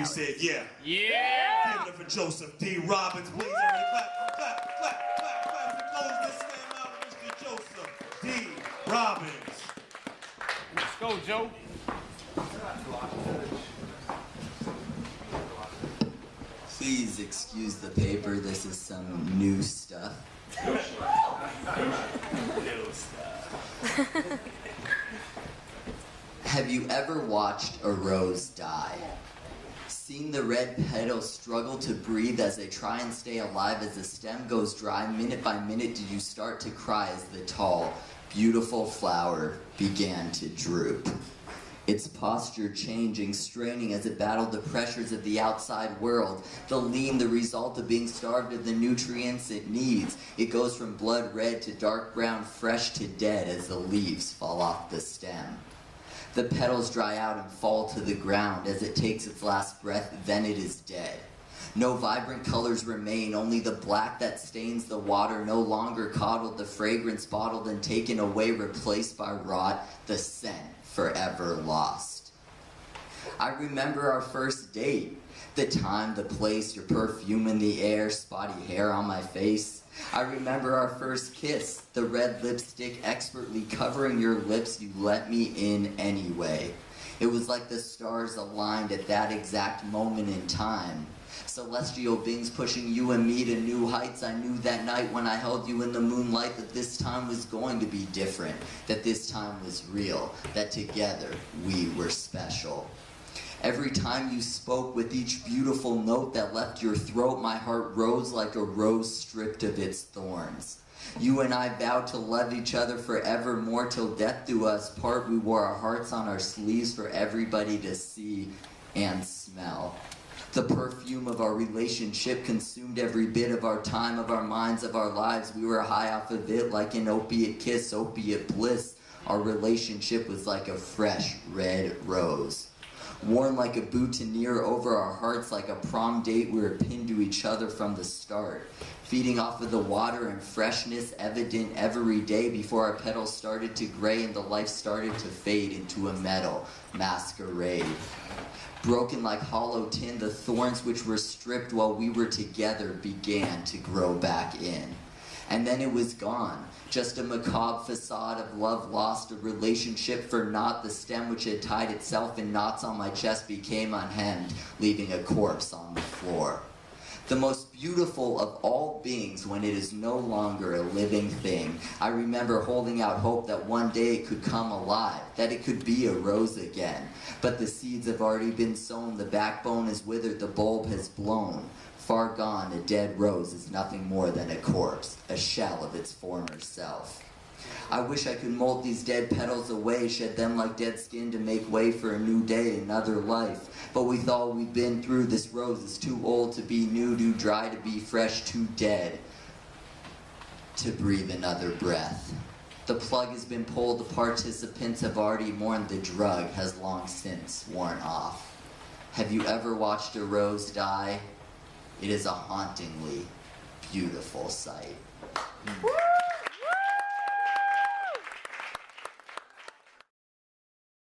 He said, yeah. Yeah. Give it up for Joseph D. Robbins. Please, everybody, clap, clap, clap, clap, clap to close this slam out with Mr. Joseph D. Robbins. Let's go, Joe. Please excuse the paper. This is some new stuff. Have you ever watched a rose die? Seen the red petals struggle to breathe as they try and stay alive as the stem goes dry? Minute by minute did you start to cry as the tall, beautiful flower began to droop? Its posture changing, straining as it battled the pressures of the outside world. The lean, the result of being starved of the nutrients it needs. It goes from blood red to dark brown, fresh to dead as the leaves fall off the stem. The petals dry out and fall to the ground. As it takes its last breath, then it is dead. No vibrant colors remain, only the black that stains the water, no longer coddled, the fragrance bottled and taken away, replaced by rot, the scent forever lost. I remember our first date, the time, the place, your perfume in the air, spotty hair on my face. I remember our first kiss, the red lipstick expertly covering your lips, you let me in anyway. It was like the stars aligned at that exact moment in time. Celestial beings pushing you and me to new heights. I knew that night when I held you in the moonlight that this time was going to be different, that this time was real, that together we were special. Every time you spoke, with each beautiful note that left your throat, my heart rose like a rose stripped of its thorns. You and I vowed to love each other forevermore till death do us part. We wore our hearts on our sleeves for everybody to see and smell. The perfume of our relationship consumed every bit of our time, of our minds, of our lives. We were high off of it like an opiate kiss, opiate bliss. Our relationship was like a fresh red rose. Worn like a boutonniere over our hearts, like a prom date, we were pinned to each other from the start. Feeding off of the water and freshness evident every day before our petals started to gray and the life started to fade into a metal masquerade. Broken like hollow tin, the thorns which were stripped while we were together began to grow back in. And then it was gone. Just a macabre facade of love lost, a relationship for naught. The stem which had tied itself in knots on my chest became unhemmed, leaving a corpse on the floor. The most beautiful of all beings when it is no longer a living thing. I remember holding out hope that one day it could come alive, that it could be a rose again. But the seeds have already been sown, the backbone is withered, the bulb has blown. Far gone, a dead rose is nothing more than a corpse, a shell of its former self. I wish I could mold these dead petals away, shed them like dead skin to make way for a new day, another life. But with all we've been through, this rose is too old to be new, too dry to be fresh, too dead to breathe another breath. The plug has been pulled, the participants have already mourned, the drug has long since worn off. Have you ever watched a rose die? It is a hauntingly beautiful sight.